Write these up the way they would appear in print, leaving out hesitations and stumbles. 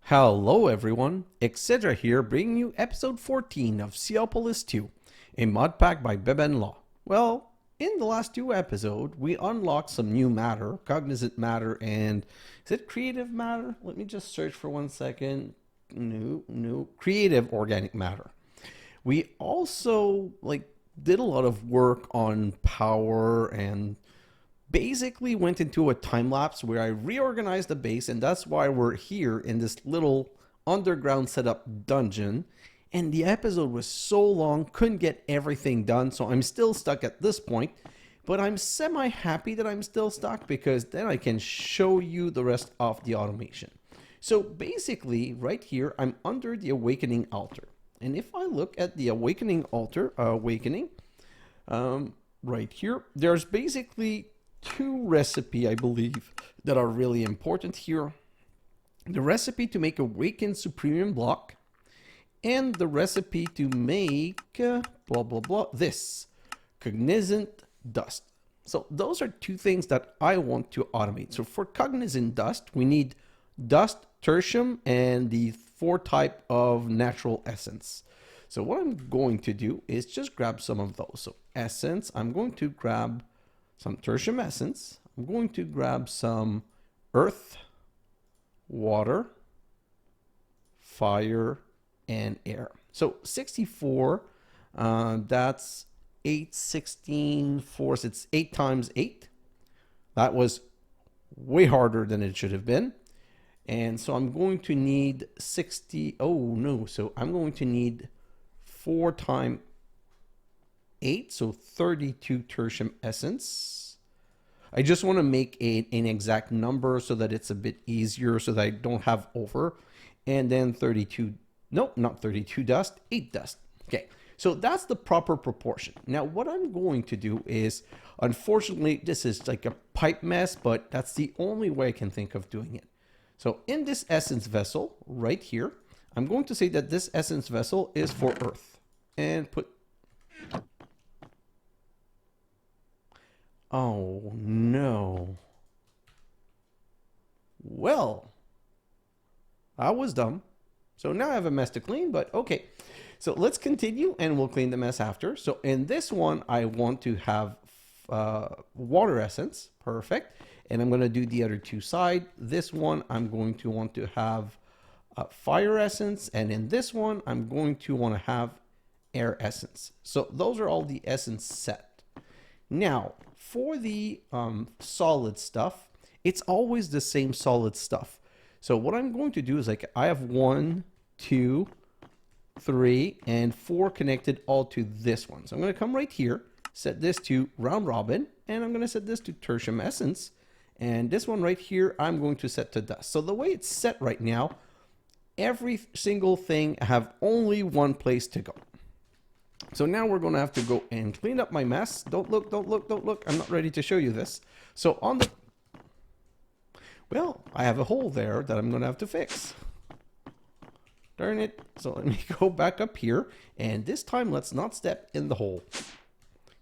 Hello everyone, xHedra here bringing you episode 14 of Seaopolis 2, a Modpack by benbenlaw. Well, in the last two episodes, we unlocked some new matter, Cognizant matter, and is it creative matter? Let me just search for 1 second. No, creative organic matter. We also did a lot of work on power and basically went into a time lapse where I reorganized the base, and that's why we're here in this little underground setup dungeon. And the episode was so long, couldn't get everything done, so I'm still stuck at this point. But I'm semi happy that I'm still stuck because then I can show you the rest of the automation. So basically, right here, I'm under the awakening altar. And if I look at the awakening altar, right here, there's basically two recipe, I believe, that are really important here. The recipe to make awakened Supremium block and the recipe to make this Cognizant Dust. So those are two things that I want to automate. So for Cognizant Dust, we need dust, tertium, and the 4 type of natural essence. So what I'm going to do is just grab some of those. So essence, I'm going to grab some tertium essence. I'm going to grab some earth, water, fire, and air. So 64, that's 8, 16, force. It's 8 times 8. That was way harder than it should have been. And so I'm going to need 60. Oh no. So I'm going to need 4 times 8, so 32 tertium essence. I just want to make an exact number so that it's a bit easier so that I don't have over. And then 32, no, not 32 dust, 8 dust. Okay, so that's the proper proportion. Now what I'm going to do is, unfortunately, this is like a pipe mess, but that's the only way I can think of doing it. So in this essence vessel right here, I'm going to say that this essence vessel is for earth and put. Oh no. Well, I was dumb. So now I have a mess to clean, but okay. So let's continue and we'll clean the mess after. So in this one, I want to have water essence. Perfect. And I'm going to do the other two side. This one, I'm going to want to have fire essence. And in this one, I'm going to want to have air essence. So those are all the essence set. Now, for the solid stuff, it's always the same solid stuff. So what I'm going to do is I have 1, 2, 3, and 4 connected all to this one. So I'm going to come right here, set this to round robin, and I'm going to set this to tertium essence. And this one right here, I'm going to set to dust. So the way it's set right now, every single thing I have only one place to go. So now we're going to have to go and clean up my mess. Don't look, don't look, don't look. I'm not ready to show you this. So on the, well, I have a hole there that I'm going to have to fix. Darn it. So let me go back up here. And this time, let's not step in the hole.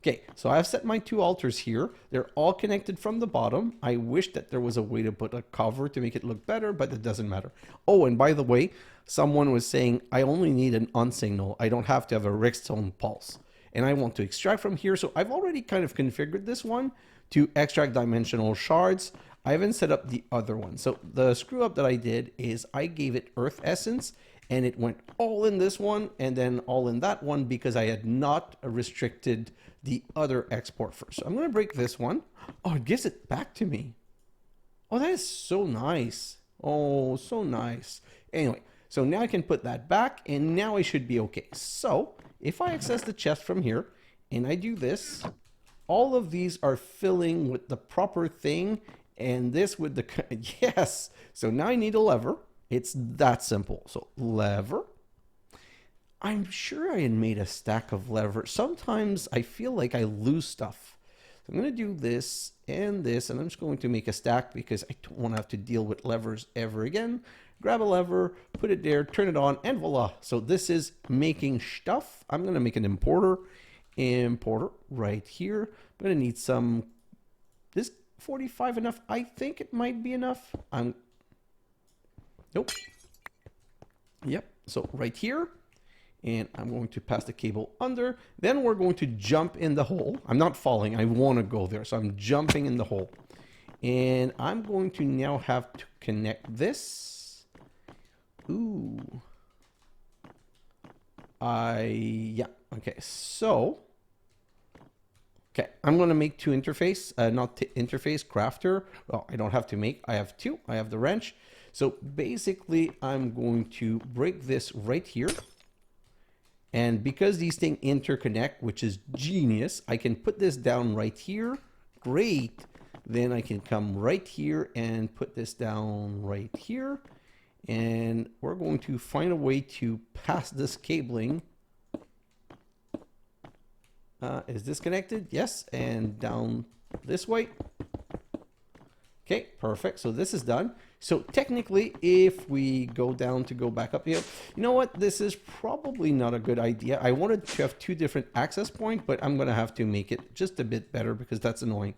Okay, so I've set my 2 altars here. They're all connected from the bottom. I wish that there was a way to put a cover to make it look better, but it doesn't matter. Oh, and by the way, someone was saying, I only need an on signal. I don't have to have a redstone pulse. And I want to extract from here. So I've already kind of configured this one to extract dimensional shards. I haven't set up the other one. So the screw up that I did is I gave it earth essence and it went all in this one and then all in that one because I had not restricted the other export first. So I'm going to break this one. Oh, it gives it back to me. Oh, that is so nice. Oh, so nice. Anyway, so now I can put that back and now I should be okay. So if I access the chest from here and I do this, all of these are filling with the proper thing and this with the, yes. So now I need a lever. It's that simple. So lever. I'm sure I had made a stack of levers. Sometimes I feel like I lose stuff. So I'm going to do this, and I'm just going to make a stack because I don't want to have to deal with levers ever again. Grab a lever, put it there, turn it on, and voila. So this is making stuff. I'm going to make an importer. Importer right here. I'm going to need some, this 45 enough? I think it might be enough. Nope. Yep, so right here, and I'm going to pass the cable under. Then we're going to jump in the hole. I'm not falling, I want to go there, so I'm jumping in the hole. And I'm going to now have to connect this. Ooh. Yeah, okay, so. Okay, I'm going to make two interface, not interface, crafter. Well, I don't have to make, I have two. I have the wrench. So basically, I'm going to break this right here. And because these things interconnect, which is genius, I can put this down right here. Great. Then I can come right here and put this down right here. And we're going to find a way to pass this cabling. Is this connected? Yes. And down this way. Okay, perfect. So this is done. So technically, if we go down to go back up here, you know what? This is probably not a good idea. I wanted to have two different access points, but I'm going to have to make it just a bit better because that's annoying.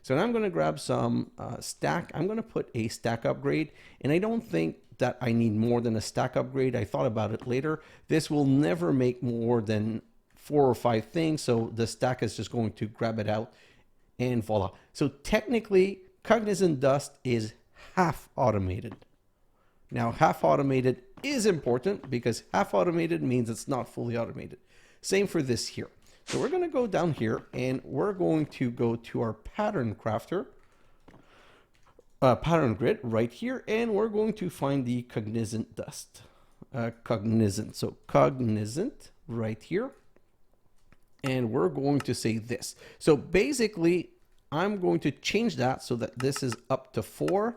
So now I'm going to grab some stack. I'm going to put a stack upgrade, and I don't think that I need more than a stack upgrade. I thought about it later. This will never make more than 4 or 5 things. So the stack is just going to grab it out and voila. So technically, Cognizant Dust is half automated. Now, half automated is important because half automated means it's not fully automated. Same for this here. So we're going to go down here and we're going to go to our pattern crafter, pattern grid right here, and we're going to find the Cognizant Dust. Cognizant. So Cognizant right here. And we're going to say this. So basically, I'm going to change that so that this is up to 4.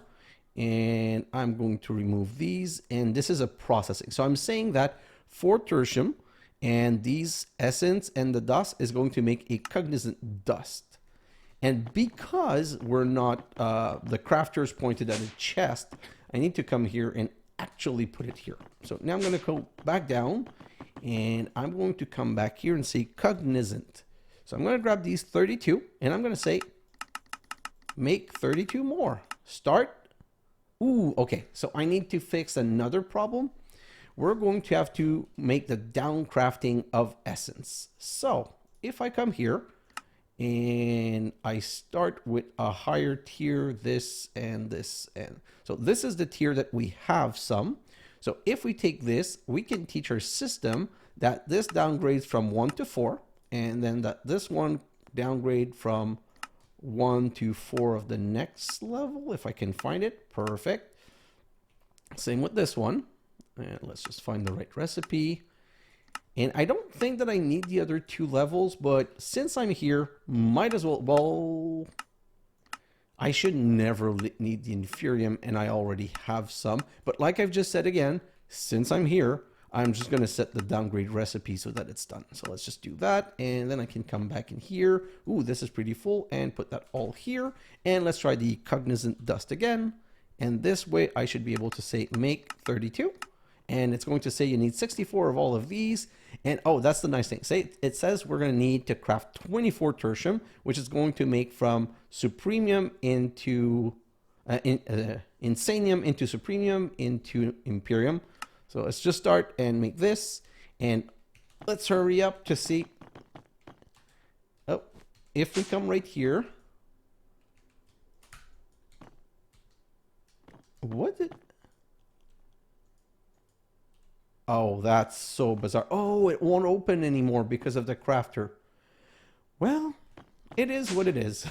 And I'm going to remove these. And this is a processing. So I'm saying that for tertium and these essence and the dust is going to make a Cognizant Dust. And because we're not, the crafters pointed at a chest, I need to come here and actually put it here. So now I'm going to go back down. And I'm going to come back here and say Cognizant. So I'm going to grab these 32 and I'm going to say make 32 more. Start. Ooh, okay. So I need to fix another problem. We're going to have to make the downcrafting of essence. So if I come here and I start with a higher tier, this and this. And so this is the tier that we have some. So if we take this, we can teach our system that this downgrades from 1 to 4, and then that this one downgrade from 1 to 4 of the next level, if I can find it. Perfect. Same with this one. And let's just find the right recipe. And I don't think that I need the other 2 levels, but since I'm here, might as well, I should never need the Infusion, and I already have some. But like I've just said again, since I'm here, I'm just going to set the downgrade recipe so that it's done. So let's just do that, and then I can come back in here. Ooh, this is pretty full, and put that all here. And let's try the Cognizant Dust again. And this way, I should be able to say make 32. And it's going to say you need 64 of all of these. And oh, that's the nice thing. Say it says we're going to need to craft 24 tertium, which is going to make from Supremium into Insanium into Supremium into Imperium. So let's just start and make this. And let's hurry up to see. Oh, if we come right here. What did... Oh, that's so bizarre. Oh, it won't open anymore because of the crafter. Well, it is what it is.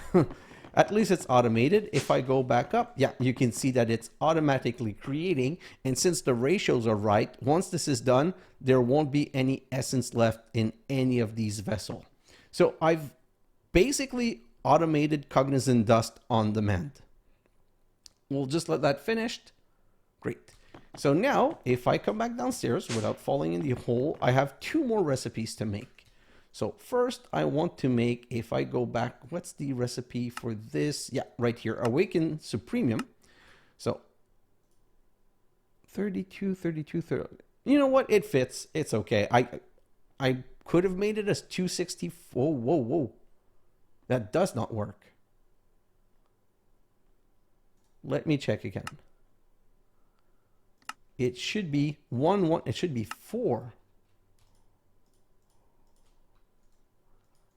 At least it's automated. If I go back up, yeah, you can see that it's automatically creating. And since the ratios are right, once this is done, there won't be any essence left in any of these vessels. So I've basically automated Cognizant Dust on demand. We'll just let that finished. Great. So now, if I come back downstairs without falling in the hole, I have 2 more recipes to make. So first, I want to make, if I go back, what's the recipe for this? Yeah, right here, Awaken Supremium. So 32, 32, 30. You know what? It fits. It's okay. I could have made it as 260. Whoa, whoa, whoa. That does not work. Let me check again. it should be 1, 1. It should be 4.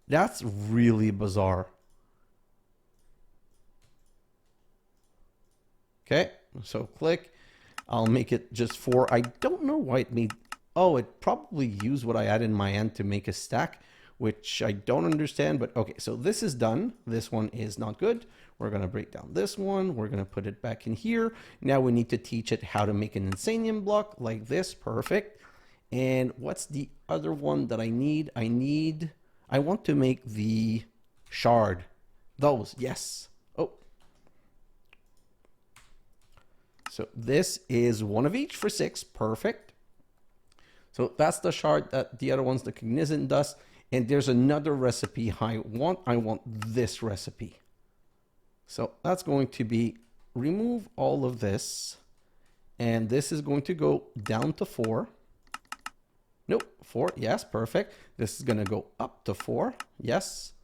That's really bizarre. Okay, so click. I'll make it just 4. I don't know why it made... Oh, it probably used what I had in my end to make a stack, which I don't understand, but okay, so this is done. This one is not good. We're gonna break down this one. We're gonna put it back in here. Now we need to teach it how to make an Insanium block like this, perfect. And what's the other one that I need? I want to make the shard. Those, yes. Oh. So this is one of each for 6, perfect. So that's the shard, that the other one's the Cognizant Dust. And there's another recipe I want this recipe. So that's going to be remove all of this. And this is going to go down to 4. Nope, 4, yes, perfect. This is gonna go up to 4, yes.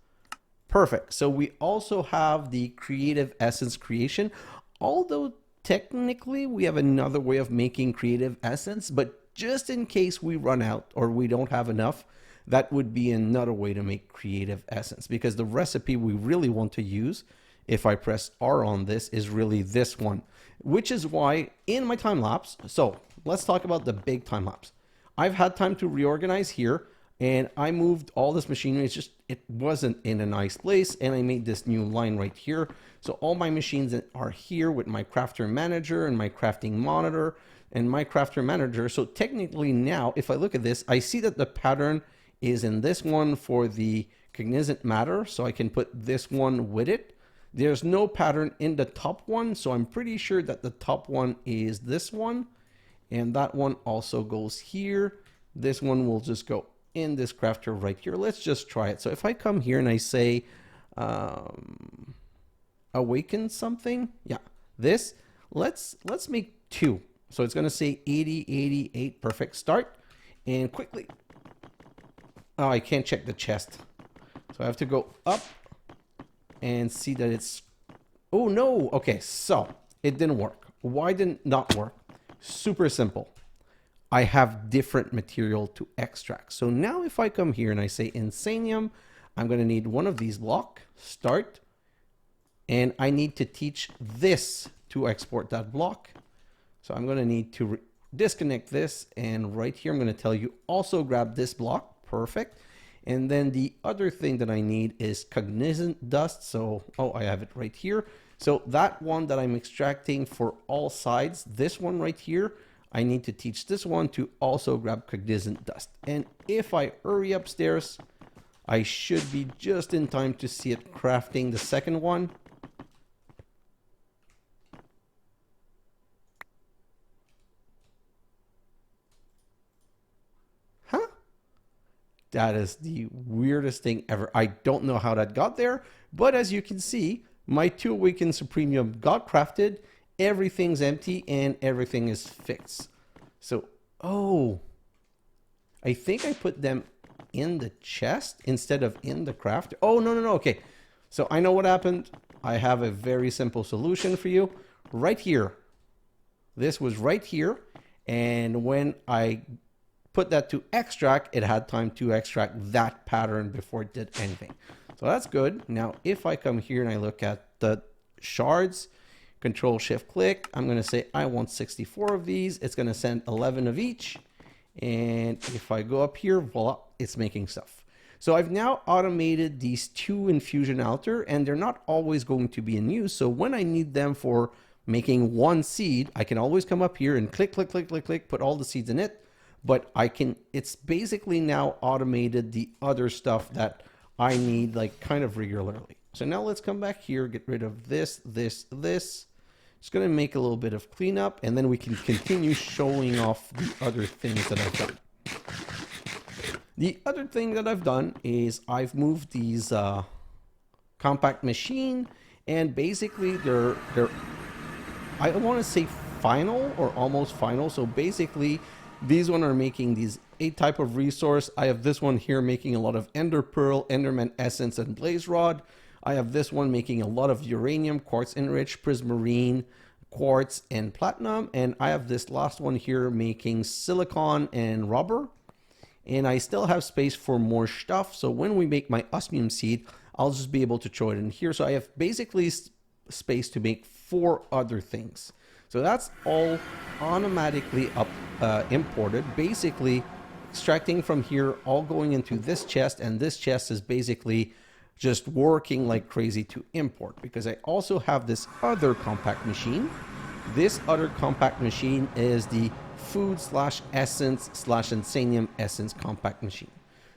Perfect, so we also have the creative essence creation. Although technically we have another way of making creative essence, but just in case we run out or we don't have enough, that would be another way to make creative essence, because the recipe we really want to use, if I press R on this, is really this one, which is why in my time lapse, so let's talk about the big time lapse. I've had time to reorganize here, and I moved all this machinery. It's just, it wasn't in a nice place, and I made this new line right here. So all my machines are here with my crafter manager and my crafting monitor and my crafter manager. So technically now, if I look at this, I see that the pattern is in this one for the Cognizant matter, so I can put this one with it. There's no pattern in the top one, so I'm pretty sure that the top one is this one. And that one also goes here. This one will just go in this crafter right here. Let's just try it. So if I come here and I say awaken something, yeah, this, let's make 2. So it's gonna say 80, 88, perfect, start. And quickly, oh, I can't check the chest. So I have to go up and see that it's, oh no, okay, so it didn't work. Why didn't not work? Super simple. I have different material to extract. So now if I come here and I say Insanium, I'm going to need one of these block, start, and I need to teach this to export that block. So I'm going to need to disconnect this, and right here I'm going to tell you also grab this block, perfect. And then the other thing that I need is Cognizant Dust. So, oh, I have it right here. So that one that I'm extracting for all sides, this one right here, I need to teach this one to also grab Cognizant Dust. And if I hurry upstairs, I should be just in time to see it crafting the second one. Huh? That is the weirdest thing ever. I don't know how that got there, but as you can see, my 2 Awakened Supremium got crafted, everything's empty, and everything is fixed. So, oh, I think I put them in the chest instead of in the crafter. Oh, no, okay. So I know what happened. I have a very simple solution for you. Right here. This was right here, and when I put that to extract, it had time to extract that pattern before it did anything. So that's good. Now, if I come here and I look at the shards, Control Shift click, I'm going to say I want 64 of these. It's going to send 11 of each. And if I go up here, voila, it's making stuff. So I've now automated these 2 infusion altar, and they're not always going to be in use. So when I need them for making 1 seed, I can always come up here and click, put all the seeds in it. But I can, it's basically now automated the other stuff that I need like kind of regularly. So now let's come back here, get rid of this. Just going to make a little bit of cleanup, and then we can continue showing off the other things that I've done. The other thing that I've done is I've moved these compact machine, and basically they're I want to say final or almost final. So basically these one are making these 8 type of resource. I have this one here making a lot of ender pearl, enderman essence, and blaze rod. I have this one making a lot of uranium, quartz enriched, prismarine, quartz and platinum, and I have this last one here making silicon and rubber, and I still have space for more stuff. So when we make my osmium seed, I'll just be able to throw it in here. So I have basically space to make 4 other things. So that's all automatically imported, basically extracting from here, all going into this chest, and this chest is basically just working like crazy to import, because I also have this other compact machine. This other compact machine is the food / essence / Insanium essence compact machine.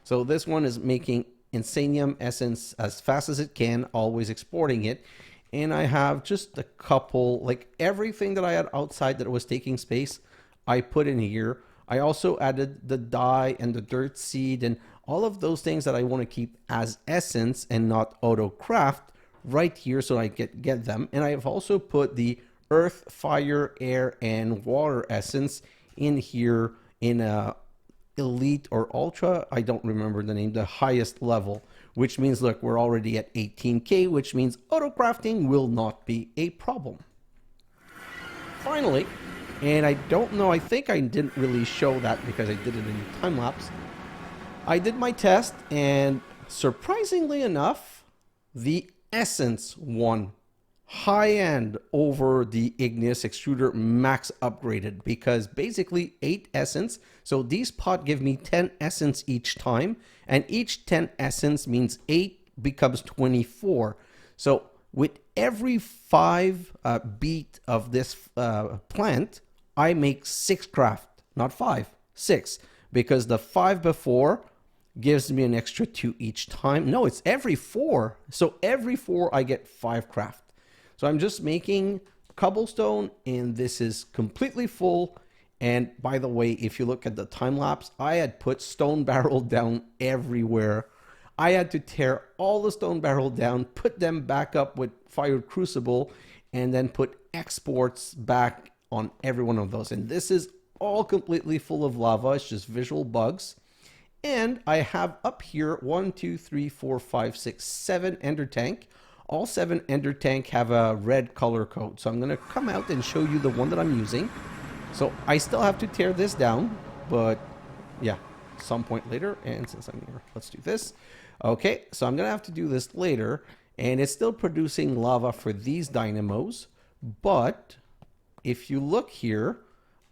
So this one is making Insanium essence as fast as it can, always exporting it. And I have just a couple, like everything that I had outside that was taking space, I put in here. I also added the dye and the dirt seed and all of those things that I want to keep as essence and not Autocraft right here, so I get them. And I have also put the earth, fire, air, and water essence in here in a elite or ultra, I don't remember the name, the highest level, which means, look, we're already at 18K, which means Autocrafting will not be a problem. Finally, and I don't know, I think I didn't really show that because I did it in time lapse. I did my test, and surprisingly enough, the essence won high end over the igneous extruder max upgraded, because basically 8 essence. So these pot give me 10 essence each time, and each 10 essence means 8 becomes 24. So with every 5 beat of this plant, I make 6 craft, not 5, 6, because the 5 before gives me an extra 2 each time. No, it's every 4. So every 4 I get 5 craft. So I'm just making cobblestone, and this is completely full. And by the way, if you look at the time lapse, I had put stone barrel down everywhere. I had to tear all the stone barrel down, put them back up with fired crucible, and then put exports back on every one of those. And this is all completely full of lava. It's just visual bugs. And I have up here 1, 2, 3, 4, 5, 6, 7 ender tank. All 7 ender tank have a red color code. So I'm going to come out and show you the one that I'm using. So I still have to tear this down, but yeah, some point later. And since I'm here, let's do this. Okay, so I'm going to have to do this later. And it's still producing lava for these dynamos. But if you look here,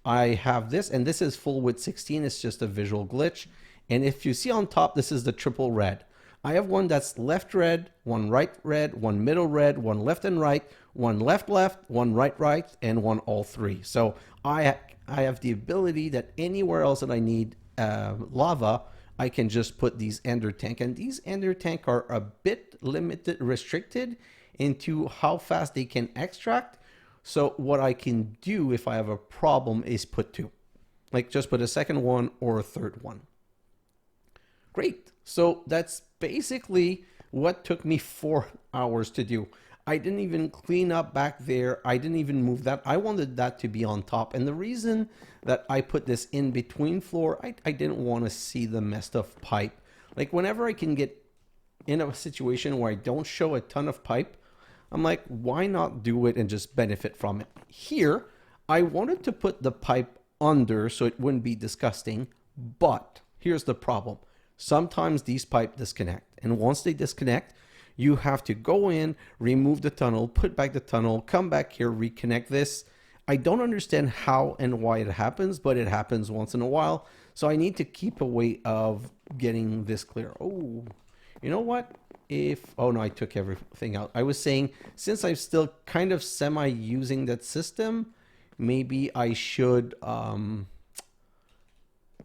I have this, and this is full with 16. It's just a visual glitch. And if you see on top, this is the triple red. I have one that's left red, one right red, one middle red, one left and right, one left left, one right right, and one all 3. So I have the ability that anywhere else that I need lava, I can just put these ender tank. And these ender tank are a bit limited, restricted into how fast they can extract. So what I can do if I have a problem is put 2. Like just put a second one or a third one. Great. So that's basically what took me 4 hours to do. I didn't even clean up back there. I didn't even move that. I wanted that to be on top. And the reason that I put this in between floor, I didn't want to see the messed up pipe. Like whenever I can get in a situation where I don't show a ton of pipe, I'm like, why not do it and just benefit from it? Here, I wanted to put the pipe under so it wouldn't be disgusting, but here's the problem. Sometimes these pipes disconnect, and once they disconnect, you have to go in, remove the tunnel, put back the tunnel, come back here, reconnect this. I don't understand how and why it happens, but it happens once in a while. So I need to keep a way of getting this clear. Oh, you know what? Oh no, I took everything out. I was saying, since I'm still kind of semi using that system, maybe I should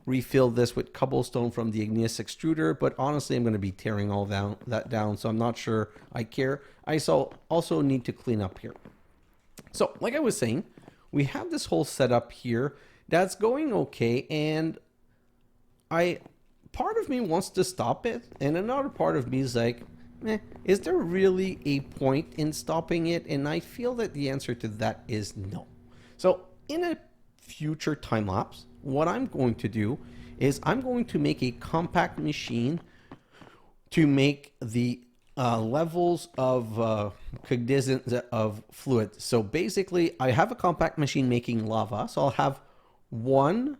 refill this with cobblestone from the igneous extruder, but honestly I'm going to be tearing all that down, so I'm not sure I care. I also need to clean up here. So like I was saying, we have this whole setup here that's going okay, and part of me wants to stop it, and another part of me is like, is there really a point in stopping it? And I feel that the answer to that is no. So in a future time lapse, what I'm going to do is I'm going to make a compact machine to make the levels of cognizant of fluid. So basically, I have a compact machine making lava. So I'll have one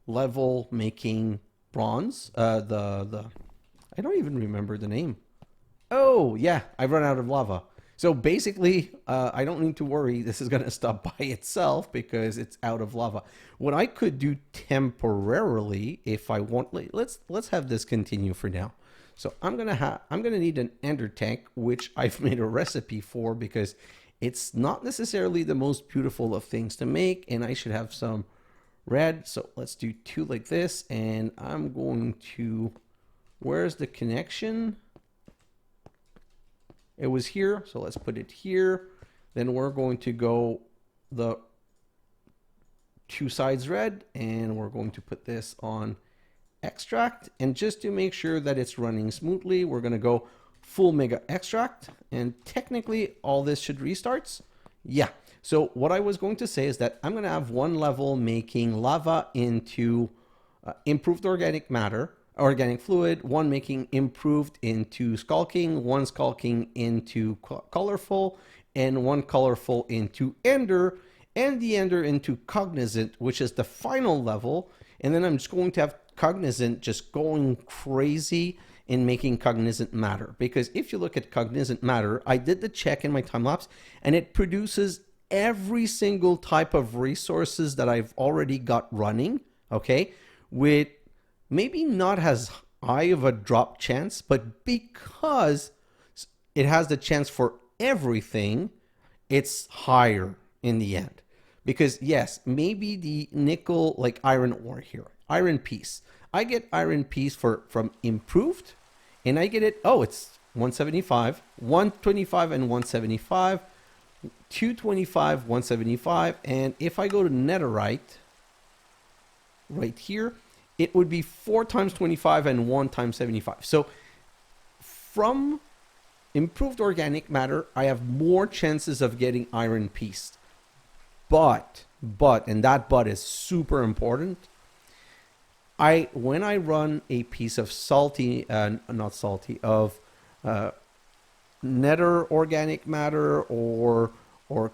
level making bronze. I don't even remember the name. Oh yeah, I've run out of lava. So basically, I don't need to worry. This is going to stop by itself because it's out of lava. What I could do temporarily, if I want, let's have this continue for now. So I'm gonna need an ender tank, which I've made a recipe for because it's not necessarily the most beautiful of things to make, and I should have some red. So let's do two like this, and I'm going to. Where's the connection? It was here, so let's put it here. Then we're going to go the two sides red, and we're going to put this on extract. And just to make sure that it's running smoothly, we're going to go full mega extract, and technically all this should restarts. Yeah. So what I was going to say is that I'm going to have one level making lava into improved organic matter, organic fluid, one making improved into skulking, one skulking into colorful, and one colorful into ender, and the ender into cognizant, which is the final level. And then I'm just going to have cognizant just going crazy in making cognizant matter. Because if you look at cognizant matter, I did the check in my time lapse, and it produces every single type of resources that I've already got running, okay, with maybe not as high of a drop chance, but because it has the chance for everything, it's higher in the end. Because yes, maybe the nickel, like iron ore here, iron piece. I get iron piece from improved, and I get it, oh, it's 175, 125 and 175, 225, 175, and if I go to netherite, right here, it would be 4 times 25 and 1 times 75. So from improved organic matter, I have more chances of getting iron piece. But, and that but is super important, when I run a piece of nether organic matter or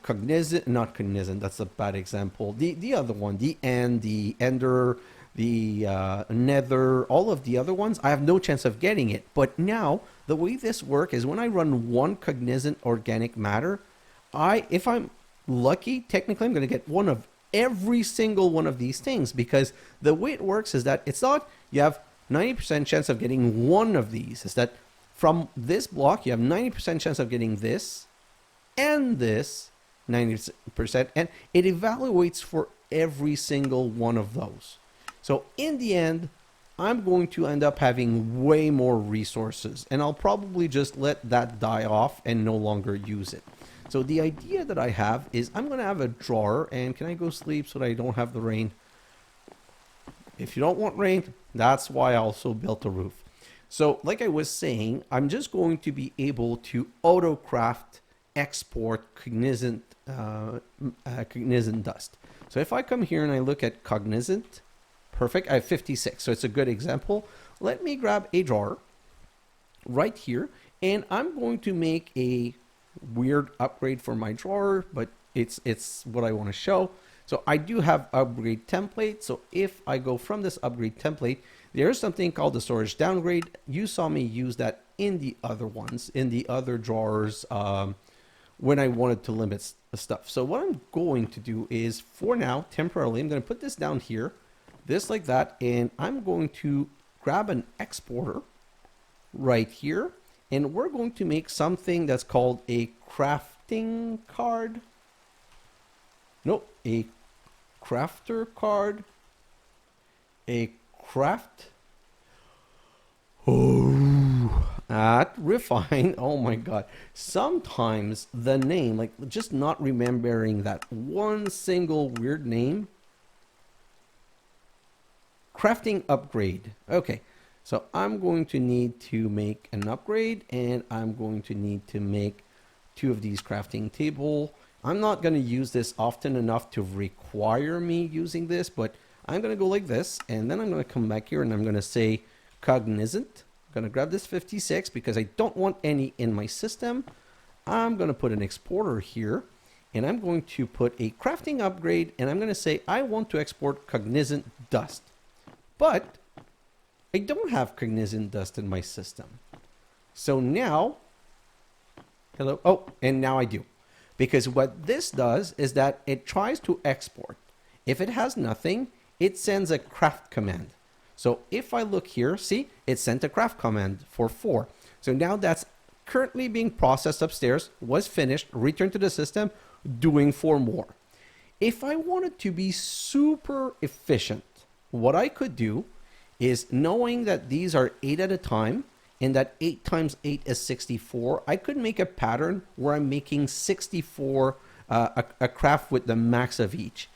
cognizant, not cognizant, that's a bad example. The other one, the ender, the nether, all of the other ones, I have no chance of getting it. But now the way this works is when I run one cognizant organic matter, if I'm lucky, technically I'm going to get one of every single one of these things, because the way it works is that it's not you have 90% chance of getting one of these. It's that from this block you have 90% chance of getting this and this 90%, and it evaluates for every single one of those. So in the end, I'm going to end up having way more resources, and I'll probably just let that die off and no longer use it. So the idea that I have is I'm going to have a drawer, and can I go sleep so that I don't have the rain? If you don't want rain, that's why I also built a roof. So like I was saying, I'm just going to be able to autocraft export Cognizant Dust. So if I come here and I look at Cognizant, perfect, I have 56, so it's a good example. Let me grab a drawer right here, and I'm going to make a weird upgrade for my drawer, but it's what I want to show. So I do have upgrade template. So if I go from this upgrade template, there's something called the storage downgrade. You saw me use that in the other ones, in the other drawers, when I wanted to limit the stuff. So what I'm going to do is, for now, temporarily, I'm going to put this down here, this like that, and I'm going to grab an exporter right here, and we're going to make something that's called a crafting card. Nope, a crafter card, a craft. Oh, at refine. Oh my God. Sometimes the name, like just not remembering that one single weird name. Crafting upgrade. Okay. So I'm going to need to make an upgrade, and I'm going to need to make 2 of these crafting table. I'm not going to use this often enough to require me using this, but I'm going to go like this, and then I'm going to come back here and I'm going to say Cognizant going to grab this 56 because I don't want any in my system. I'm going to put an exporter here, and I'm going to put a crafting upgrade, and I'm going to say I want to export Cognizant Dust. But I don't have Cognizant Dust in my system. So now, hello, oh, and now I do. Because what this does is that it tries to export. If it has nothing, it sends a craft command. So if I look here, see, it sent a craft command for 4. So now that's currently being processed upstairs, was finished, returned to the system, doing 4 more. If I wanted to be super efficient, what I could do is, knowing that these are 8 at a time, and that 8 times 8 is 64, I could make a pattern where I'm making 64 a craft with the max of each.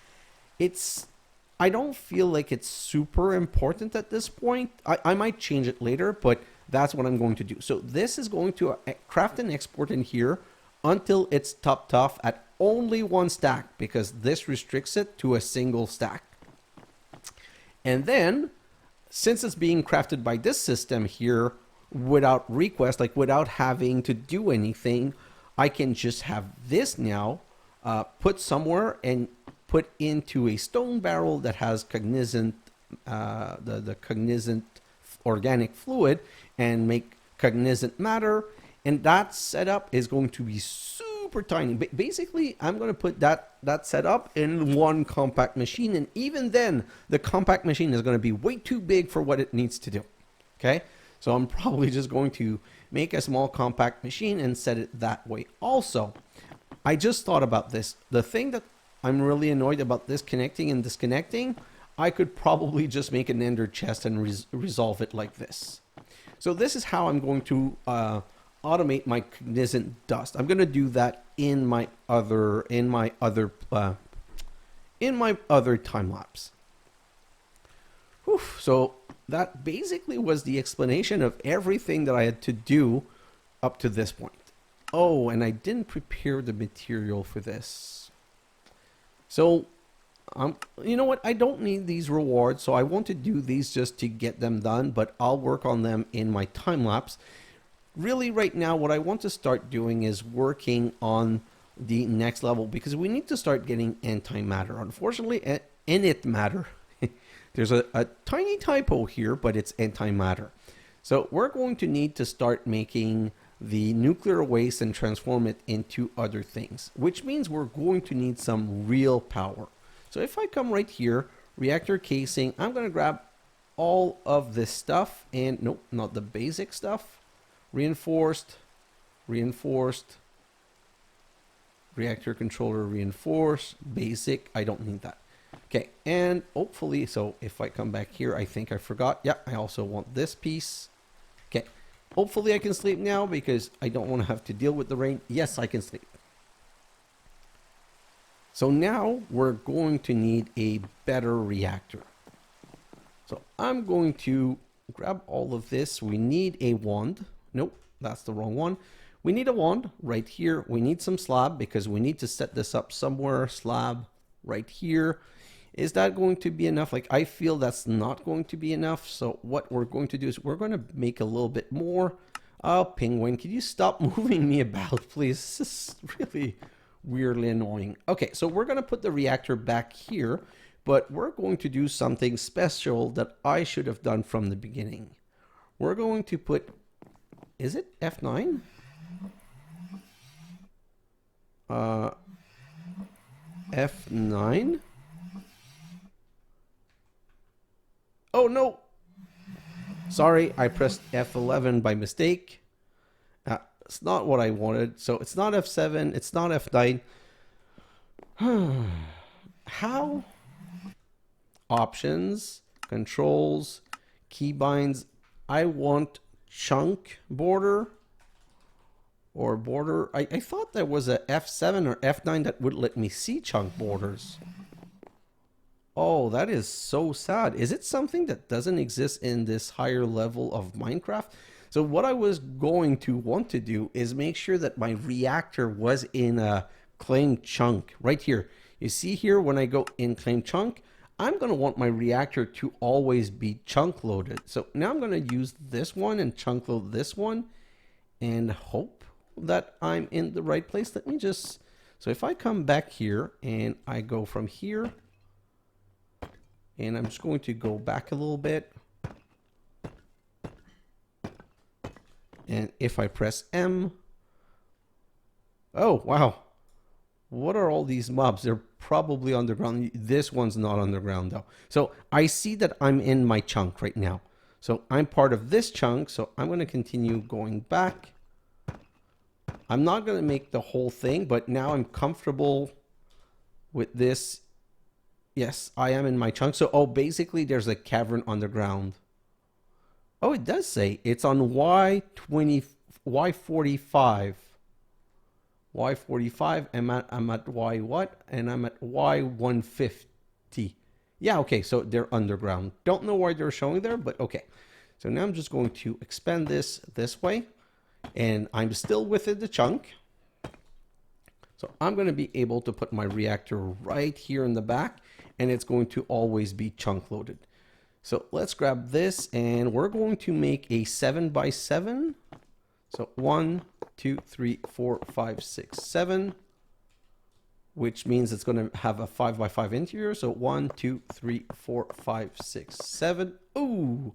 I don't feel like it's super important at this point. I might change it later, but that's what I'm going to do. So this is going to craft and export in here until it's topped off at only 1 stack, because this restricts it to a single stack. And then, since it's being crafted by this system here without request, like without having to do anything, I can just have this now put somewhere and put into a stone barrel that has Cognizant, the Cognizant organic fluid, and make Cognizant matter. And that setup is going to be super tiny. Basically, I'm going to put that setup in one compact machine. And even then, the compact machine is going to be way too big for what it needs to do. Okay? So I'm probably just going to make a small compact machine and set it that way. Also, I just thought about this. The thing that I'm really annoyed about this connecting and disconnecting, I could probably just make an ender chest and resolve it like this. So this is how I'm going to automate my Cognizant Dust. I'm going to do that in my other time lapse. Whew. So that basically was the explanation of everything that I had to do up to this point. Oh, and I didn't prepare the material for this. So, you know what? I don't need these rewards, so I want to do these just to get them done, but I'll work on them in my time lapse. Really, right now, what I want to start doing is working on the next level, because we need to start getting antimatter. Unfortunately, init matter. There's a tiny typo here, but it's antimatter. So we're going to need to start making the nuclear waste and transform it into other things, which means we're going to need some real power. So if I come right here, reactor casing, I'm going to grab all of this stuff, and nope, not the basic stuff. Reinforced, reactor controller reinforced, basic, I don't need that. Okay, and hopefully, so if I come back here, I think I forgot. Yeah, I also want this piece. Okay, hopefully I can sleep now because I don't want to have to deal with the rain. Yes, I can sleep. So now we're going to need a better reactor. So I'm going to grab all of this. We need a wand. Nope, that's the wrong one. We need a wand right here. We need some slab because we need to set this up somewhere. Slab right here. Is that going to be enough? Like, I feel that's not going to be enough. So what we're going to do is we're going to make a little bit more. Oh, Penguin, can you stop moving me about, please? This is really weirdly annoying. Okay, so we're going to put the reactor back here, but we're going to do something special that I should have done from the beginning. We're going to put, is it F9? F9? Oh no! Sorry, I pressed F11 by mistake. It's not what I wanted. So it's not F7, it's not F9. How? Options, controls, keybinds. I want chunk border or border. I thought there was a F7 or F9 that would let me see chunk borders. Oh, that is so sad. Is it something that doesn't exist in this higher level of Minecraft? So what I was going to want to do is make sure that my reactor was in a claim chunk right here. You see here when I go in claim chunk, I'm going to want my reactor to always be chunk loaded. So now I'm going to use this one and chunk load this one and hope that I'm in the right place. Let me just, so if I come back here and I go from here, and I'm just going to go back a little bit. And if I press M, oh, wow. What are all these mobs? They're probably underground. This one's not underground though. So I see that I'm in my chunk right now. So I'm part of this chunk. So I'm going to continue going back. I'm not going to make the whole thing, but now I'm comfortable with this. Yes, I am in my chunk. So, oh, basically there's a cavern underground. Oh, it does say it's on Y20, Y45. Y45, I'm at Y what? And I'm at Y150. Yeah, okay, so they're underground. Don't know why they're showing there, but okay. So now I'm just going to expand this way. And I'm still within the chunk. So I'm going to be able to put my reactor right here in the back. And it's going to always be chunk loaded. So let's grab this and we're going to make a 7x7. So 1, 2, 3, 4, 5, 6, 7, which means it's going to have a 5x5 interior. So 1, 2, 3, 4, 5, 6, 7. Ooh.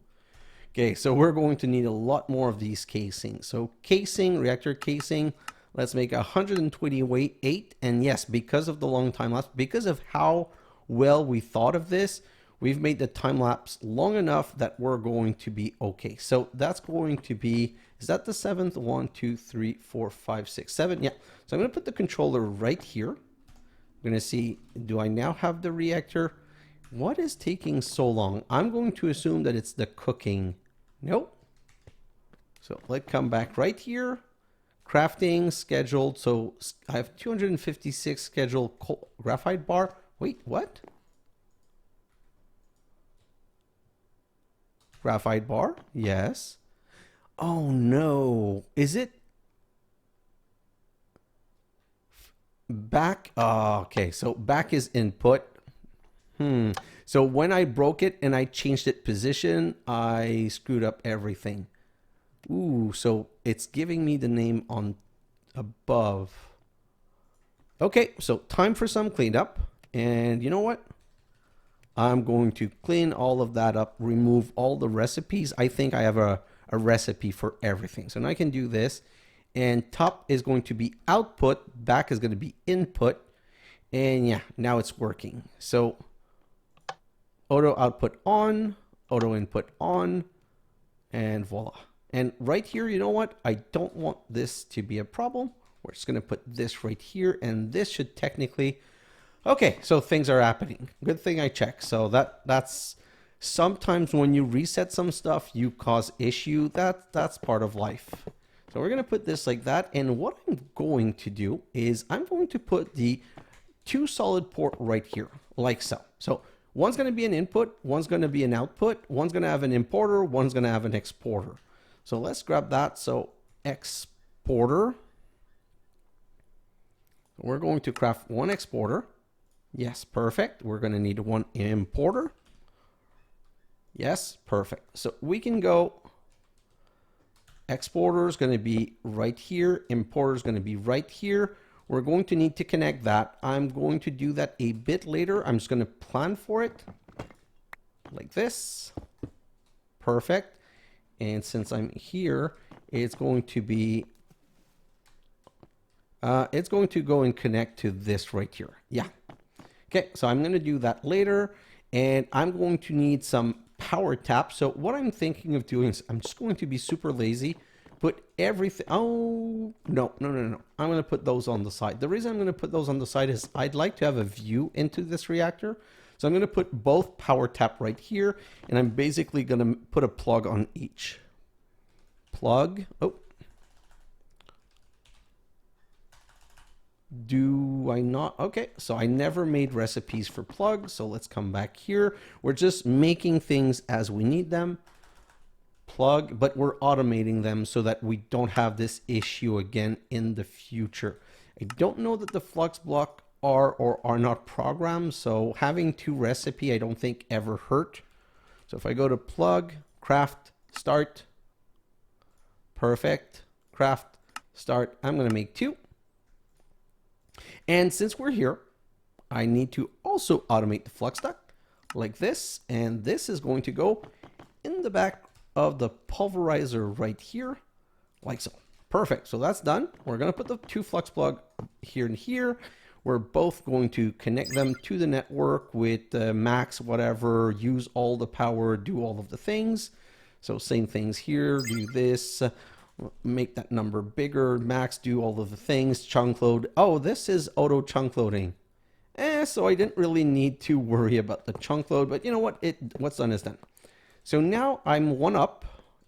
Okay, so we're going to need a lot more of these casings. So casing, reactor casing, let's make 128. And yes, because of the long time lapse, because of how well we thought of this, we've made the time lapse long enough that we're going to be okay. So that's going to be, is that the 7th? 1, 2, 3, 4, 5, 6, 7. Yeah. So I'm going to put the controller right here. I'm going to see, do I now have the reactor? What is taking so long? I'm going to assume that it's the cooking. Nope. So let's come back right here. Crafting scheduled. So I have 256 scheduled graphite bar. Wait, what? Graphite bar? Yes. Oh no. Is it back? Okay, so back is input. So when I broke it and I changed it position, I screwed up everything. Ooh, so it's giving me the name on above. Okay, so time for some cleanup. And you know what? I'm going to clean all of that up, remove all the recipes. I think I have a recipe for everything. So now I can do this. And top is going to be output. Back is going to be input. And yeah, now it's working. So auto output on, auto input on, and voila. And right here, you know what? I don't want this to be a problem. We're just going to put this right here. And this should technically... Okay, so things are happening. Good thing I checked. So that's sometimes when you reset some stuff, you cause issue. That's part of life. So we're going to put this like that. And what I'm going to do is I'm going to put the 2 solid port right here, like so. So one's going to be an input, one's going to be an output, one's going to have an importer, one's going to have an exporter. So let's grab that. So exporter. We're going to craft one exporter. Yes, perfect. We're going to need one importer. Yes, perfect. So we can go, exporter is going to be right here. Importer is going to be right here. We're going to need to connect that. I'm going to do that a bit later. I'm just going to plan for it like this. Perfect. And since I'm here, it's going to be, it's going to go and connect to this right here. Yeah. Okay, so I'm going to do that later, and I'm going to need some power taps. So what I'm thinking of doing is I'm just going to be super lazy, put everything. Oh, no. I'm going to put those on the side. The reason I'm going to put those on the side is I'd like to have a view into this reactor. So I'm going to put both power tap right here, and I'm basically going to put a plug on each. Plug. Oh. Do I not? Okay, so I never made recipes for plugs. So let's come back here. We're just making things as we need them. Plug, but we're automating them so that we don't have this issue again in the future. I don't know that the flux block are or are not programmed. So having two recipe, I don't think ever hurt. So if I go to plug, craft, start, perfect, craft, start, I'm going to make 2. And since we're here, I need to also automate the flux duct like this. And this is going to go in the back of the pulverizer right here, like so. Perfect. So that's done. We're going to put the 2 flux plug here and here. We're both going to connect them to the network with max whatever, use all the power, do all of the things. So same things here, do this, make that number bigger, max, do all of the things, chunk load. Oh, this is auto chunk loading. So I didn't really need to worry about the chunk load, but you know what? What's done is done. So now I'm one up,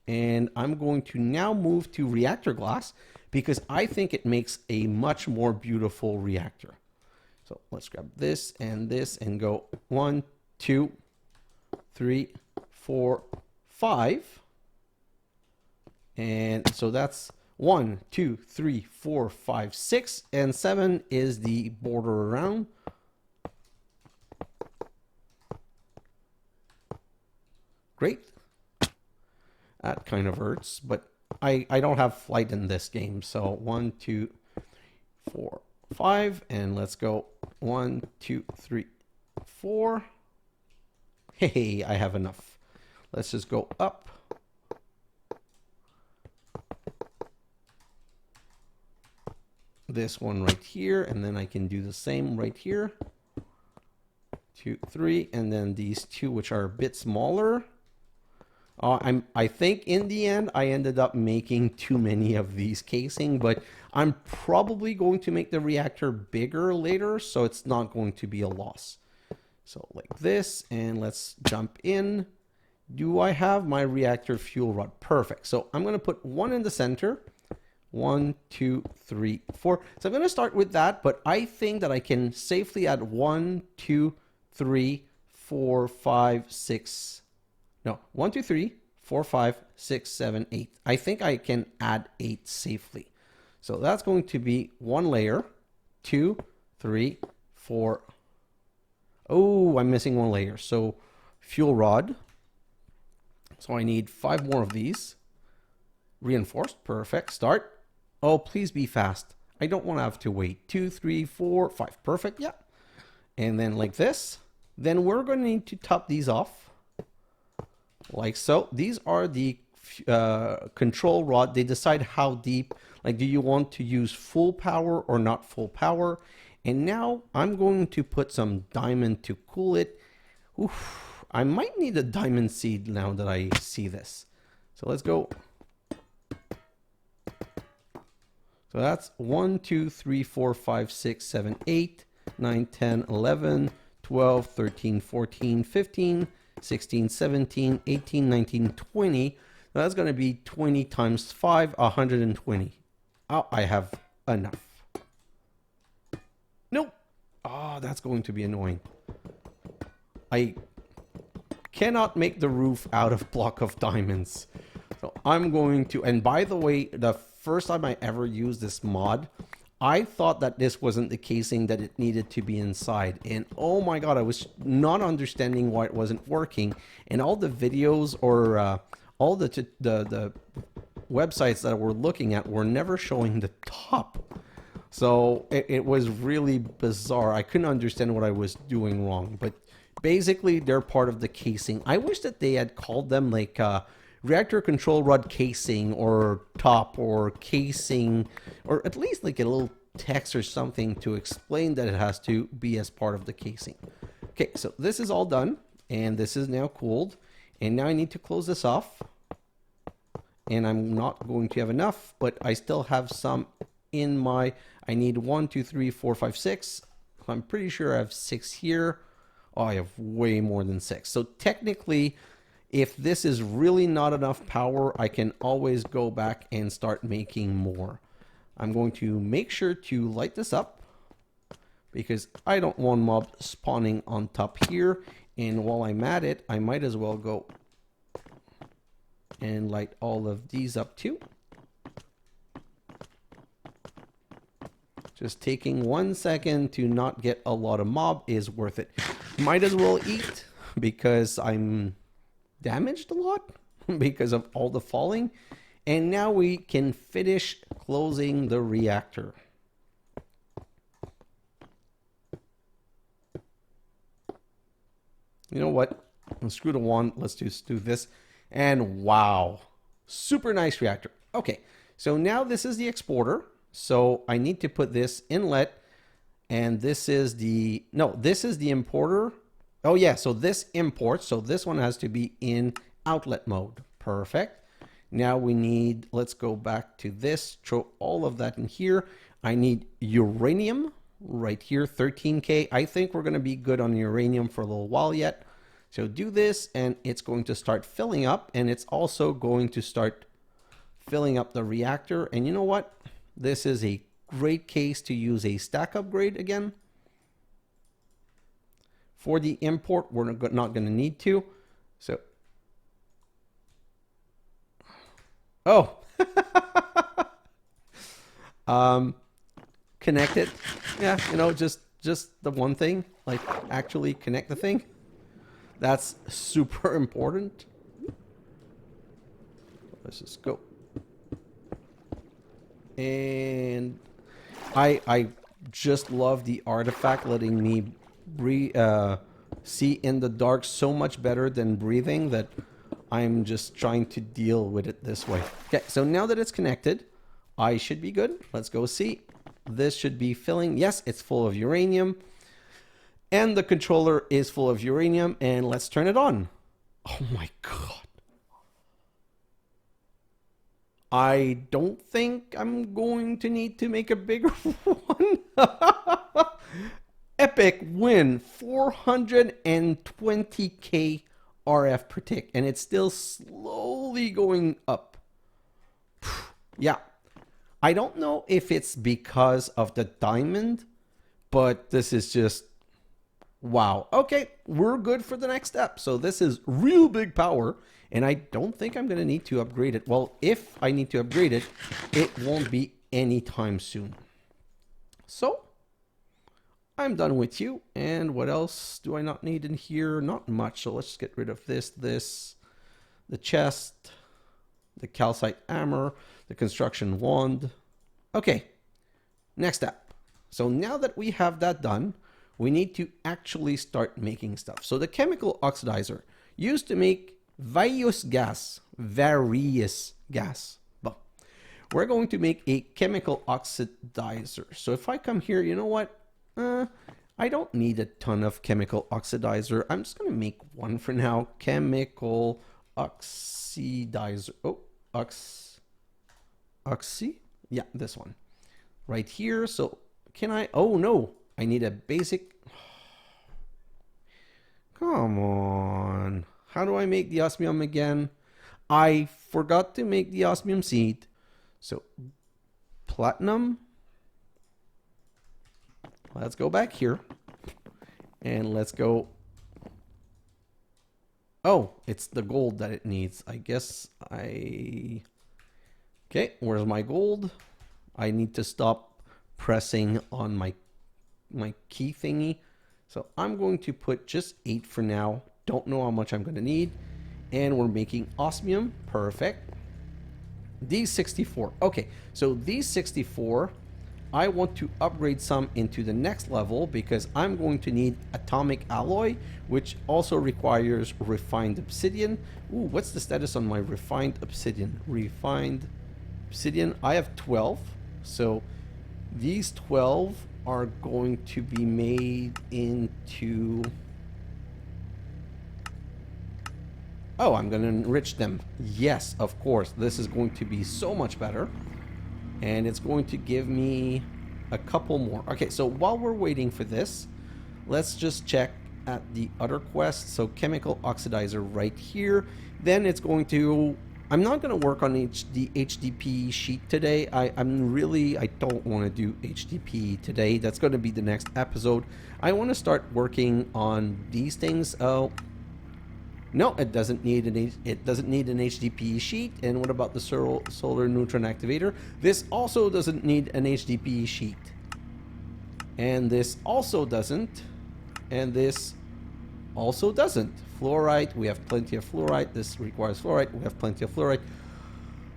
and I'm going to now move to reactor glass because I think it makes a much more beautiful reactor. So let's grab this and go 1, 2, 3, 4, 5. And so that's 1, 2, 3, 4, 5, 6, and 7 is the border around. Great. That kind of hurts, but I don't have flight in this game. So 1, 2, 4, 5, and let's go 1, 2, 3, 4. Hey, I have enough. Let's just go up. This one right here, and then I can do the same right here. 2, 3, and then these 2, which are a bit smaller. I think in the end, I ended up making too many of these casing, but I'm probably going to make the reactor bigger later, so it's not going to be a loss. So like this, and let's jump in. Do I have my reactor fuel rod? Perfect. So I'm going to put 1 in the center. 1, 2, 3, 4. So I'm going to start with that, but I think that I can safely add 1, 2, 3, 4, 5, 6. No, 1, 2, 3, 4, 5, 6, 7, 8. I think I can add 8 safely. So that's going to be 1 layer, 2, 3, 4. Oh, I'm missing 1 layer. So fuel rod. So I need 5 more of these. Reinforced. Perfect. Start. Oh, please be fast. I don't want to have to wait. 2, 3, 4, 5. Perfect. Yeah. And then like this. Then we're going to need to top these off. Like so. These are the control rod. They decide how deep. Like, do you want to use full power or not full power? And now I'm going to put some diamond to cool it. Oof, I might need a diamond seed now that I see this. So let's go. So that's 1, 2, 3, 4, 5, 6, 7, 8, 9, 10, 11, 12, 13, 14, 15, 16, 17, 18, 19, 20. That's going to be 20 times 5, 120. Oh, I have enough. Nope. Oh, that's going to be annoying. I cannot make the roof out of block of diamonds. So I'm going to, and by the way, the first time I ever used this mod, I thought that this wasn't the casing that it needed to be inside. And oh my God, I was not understanding why it wasn't working. And all the videos or all the websites that we're looking at were never showing the top. So it was really bizarre. I couldn't understand what I was doing wrong, but basically they're part of the casing. I wish that they had called them like reactor control rod casing or top or casing, or at least like a little text or something to explain that it has to be as part of the casing. Okay, so this is all done and this is now cooled. And now I need to close this off. And I'm not going to have enough, but I still have some in my, I need 1, 2, 3, 4, 5, 6. I'm pretty sure I have 6 here. Oh, I have way more than 6. So technically, if this is really not enough power, I can always go back and start making more. I'm going to make sure to light this up because I don't want mob spawning on top here. And while I'm at it, I might as well go and light all of these up too. Just taking 1 second to not get a lot of mob is worth it. Might as well eat because I'm damaged a lot because of all the falling. And now we can finish closing the reactor. You know what? Let's screw the wand. Let's just do this. And wow, super nice reactor. Okay, so now this is the exporter. So I need to put this inlet, and this is the, no, this is the importer. Oh yeah, so this imports. So this one has to be in outlet mode. Perfect. Now we need, let's go back to this, throw all of that in here. I need uranium right here, 13K. I think we're going to be good on uranium for a little while yet. So do this, and it's going to start filling up, and it's also going to start filling up the reactor. And you know what? This is a great case to use a stack upgrade again. For the import, we're not going to need to. So, oh, connect it. Yeah, you know, just the one thing, like actually connect the thing. That's super important. Let's just go. And I just love the artifact letting me breathe, see in the dark so much better than breathing that I'm just trying to deal with it this way. Okay, so now that it's connected, I should be good. Let's go see. This should be filling. Yes, it's full of uranium. And the controller is full of uranium. And let's turn it on. Oh my God. I don't think I'm going to need to make a bigger one. Epic win, 420k RF per tick, and it's still slowly going up. Yeah, I don't know if it's because of the diamond, but this is just wow. Okay, we're good for the next step. So this is real big power. And I don't think I'm going to need to upgrade it. Well, if I need to upgrade it, it won't be anytime soon. So, I'm done with you. And what else do I not need in here? Not much. So let's get rid of this, the chest, the calcite hammer, the construction wand. Okay, next step. So now that we have that done, we need to actually start making stuff. So the chemical oxidizer used to make various gas. But we're going to make a chemical oxidizer. So if I come here, you know what? I don't need a ton of chemical oxidizer. I'm just going to make one for now. Chemical oxidizer. Oh, oxy? Yeah, this one. Right here. So can I? Oh, no. I need a basic. Come on. How do I make the osmium again? I forgot to make the osmium seed. So, platinum. Let's go back here. And let's go. Oh, it's the gold that it needs. I guess I... Okay, where's my gold? I need to stop pressing on my key thingy. So I'm going to put just 8 for now. Don't know how much I'm going to need. And we're making osmium. Perfect. These 64. Okay, so these 64, I want to upgrade some into the next level because I'm going to need atomic alloy, which also requires refined obsidian. Ooh, what's the status on my refined obsidian? Refined obsidian. I have 12. So these 12 are going to be made into... Oh, I'm going to enrich them. Yes, of course. This is going to be so much better. And it's going to give me a couple more. Okay, so while we're waiting for this, let's just check at the other quest. So chemical oxidizer right here. Then it's going to... I'm not going to work on the HDP sheet today. I don't want to do HDP today. That's going to be the next episode. I want to start working on these things. Oh, no, it doesn't need an HDPE sheet. And what about the solar neutron activator? This also doesn't need an HDPE sheet. And this also doesn't. And this also doesn't. Fluorite, we have plenty of fluorite. This requires fluorite, we have plenty of fluorite.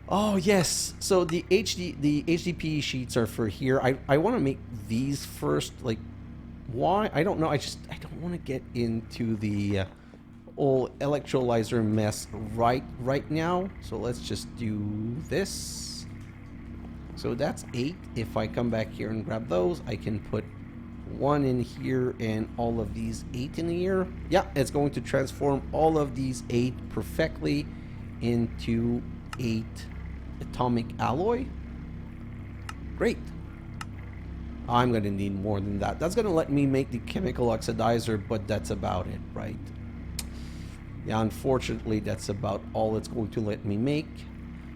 Oh yes, so the HDPE sheets are for here. I want to make these first. Like, why? I don't know. I don't want to get into the old electrolyzer mess right now. So let's just do this. So that's 8. If I come back here and grab those, I can put 1 in here and all of these 8 in here. Yeah, it's going to transform all of these 8 perfectly into 8 atomic alloy. Great. I'm going to need more than that. That's going to let me make the chemical oxidizer, but that's about it, right? Yeah, unfortunately, that's about all it's going to let me make,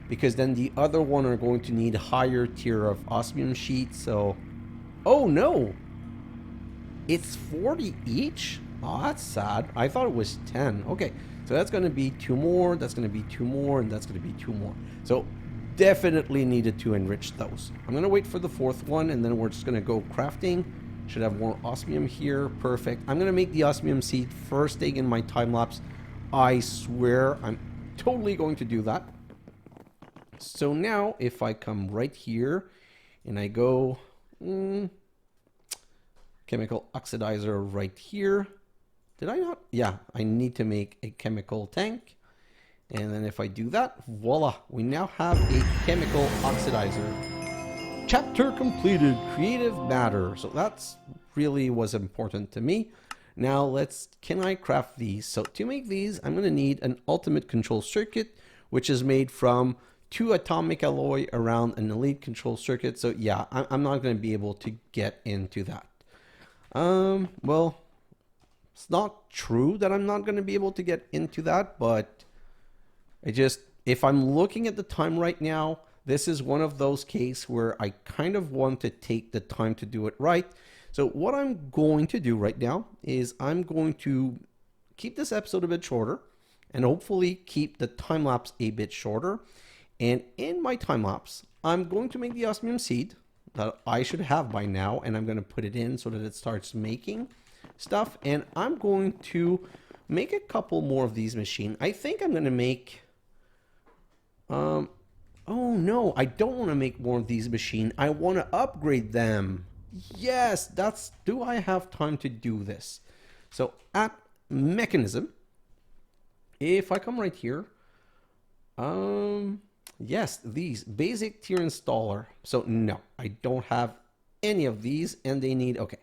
because then the other one are going to need a higher tier of osmium sheets. So, oh no, it's 40 each. Oh, that's sad. I thought it was 10. Okay, so that's going to be 2 more, that's going to be 2 more, and that's going to be 2 more. So definitely needed to enrich those. I'm going to wait for the 4th one, and then we're just going to go crafting. Should have more osmium here. Perfect. I'm going to make the osmium seed first thing in my time lapse. I swear I'm totally going to do that. So now if I come right here and I go chemical oxidizer right here. Did I not? Yeah, I need to make a chemical tank. And then if I do that, voila, we now have a chemical oxidizer. Chapter completed, creative matter. So that's really was important to me. Now can I craft these? So to make these, I'm going to need an ultimate control circuit, which is made from 2 atomic alloy around an elite control circuit. So yeah, I'm not going to be able to get into that. Well, it's not true that I'm not going to be able to get into that, but if I'm looking at the time right now, this is one of those cases where I kind of want to take the time to do it right. So what I'm going to do right now is I'm going to keep this episode a bit shorter and hopefully keep the time lapse a bit shorter. And in my time lapse, I'm going to make the osmium seed that I should have by now, and I'm going to put it in so that it starts making stuff. And I'm going to make a couple more of these machines. I think I'm going to make oh no, I don't want to make more of these machines. I want to upgrade them. Yes, do I have time to do this? So at mechanism, if I come right here, yes, these basic tier installer. So no, I don't have any of these, and they need, okay.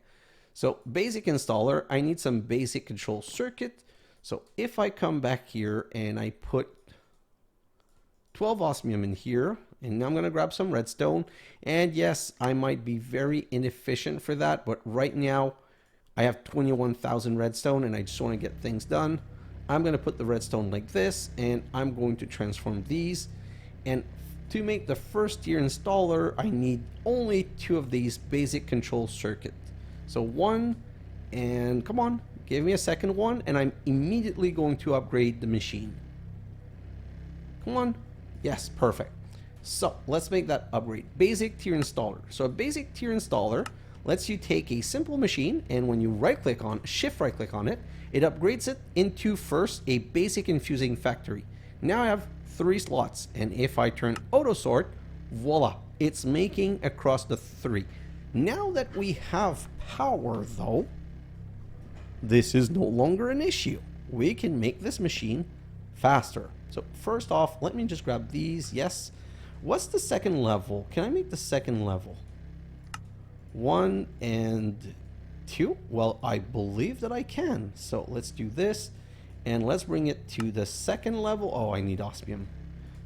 So basic installer, I need some basic control circuit. So if I come back here and I put 12 osmium in here, and I'm going to grab some redstone. And yes, I might be very inefficient for that, but right now I have 21,000 redstone and I just want to get things done. I'm going to put the redstone like this, and I'm going to transform these. And to make the first tier installer, I need only 2 of these basic control circuit. So 1, and come on, give me a second one, and I'm immediately going to upgrade the machine. Come on. Yes, perfect. So let's make that upgrade. Basic tier installer. So a basic tier installer lets you take a simple machine, and when you shift right click on it, it upgrades it into first a basic infusing factory. Now I have 3 slots, and if I turn auto sort, voila, it's making across the 3. Now that we have power though, this is no longer an issue. We can make this machine faster. So first off, let me just grab these. Yes. What's the second level? Can I make the second level? 1 and 2? Well, I believe that I can. So let's do this, and let's bring it to the second level. Oh, I need osmium.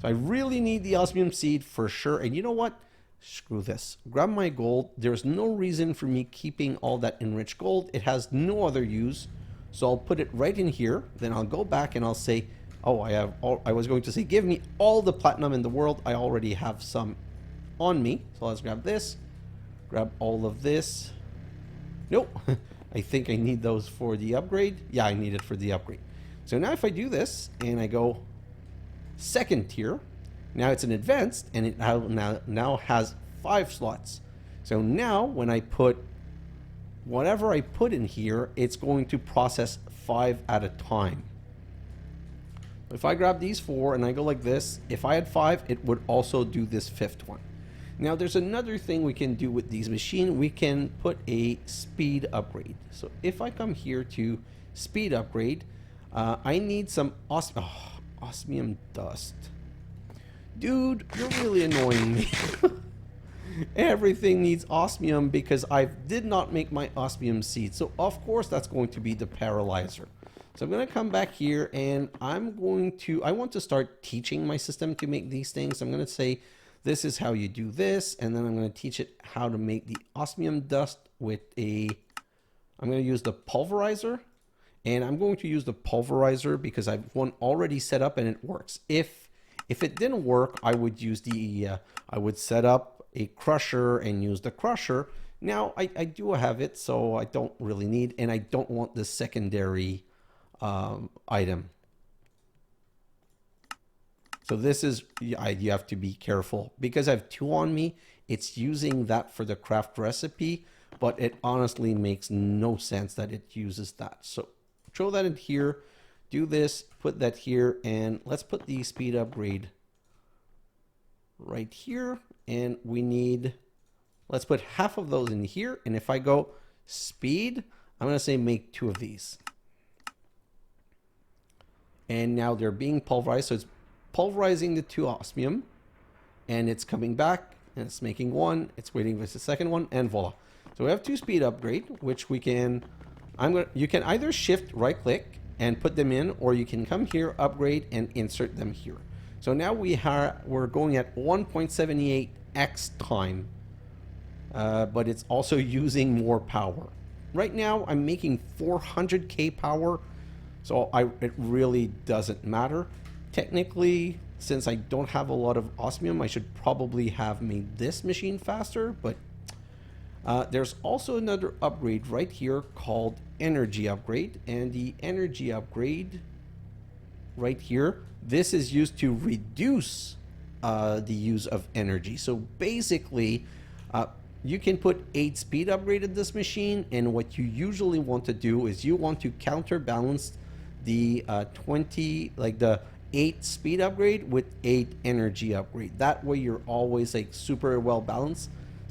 So I really need the osmium seed for sure. And you know what? Screw this. Grab my gold. There's no reason for me keeping all that enriched gold. It has no other use. So I'll put it right in here. Then I'll go back and I'll say, oh, I was going to say, give me all the platinum in the world. I already have some on me. So let's grab this. Grab all of this. Nope. I think I need those for the upgrade. Yeah, I need it for the upgrade. So now if I do this and I go second tier, now it's an advanced, and it now has 5 slots. So now when I put whatever I put in here, it's going to process 5 at a time. If I grab these 4 and I go like this, if I had 5, it would also do this 5th one. Now there's another thing we can do with these machines. We can put a speed upgrade. So if I come here to speed upgrade, I need some osmium dust. Dude, you're really annoying me. Everything needs osmium because I did not make my osmium seed. So of course that's going to be the paralyzer. So I'm going to come back here and I want to start teaching my system to make these things. I'm going to say, this is how you do this. And then I'm going to teach it how to make the osmium dust with I'm going to use the pulverizer. And I'm going to use the pulverizer because I've one already set up and it works. If it didn't work, I would use I would set up a crusher and use the crusher. Now I do have it, so I don't really need, and I don't want the secondary item. So this is, you have to be careful because I have 2 on me. It's using that for the craft recipe, but it honestly makes no sense that it uses that. So throw that in here, do this, put that here, and let's put the speed upgrade right here. And let's put half of those in here. And if I go speed, I'm going to say make 2 of these. And now they're being pulverized. So it's pulverizing the 2 osmium and it's coming back and it's making 1. It's waiting for the second one and voila. So we have 2 speed upgrade, which we can, you can either shift right click and put them in, or you can come here, upgrade and insert them here. So now we're going at 1.78x time, but it's also using more power. Right now I'm making 400k power, so it really doesn't matter. Technically, since I don't have a lot of osmium, I should probably have made this machine faster, but there's also another upgrade right here called energy upgrade, and the energy upgrade right here, this is used to reduce the use of energy. So basically, you can put 8 speed upgrade in this machine, and what you usually want to do is you want to counterbalance the 8 speed upgrade with 8 energy upgrade. That way you're always like super well balanced,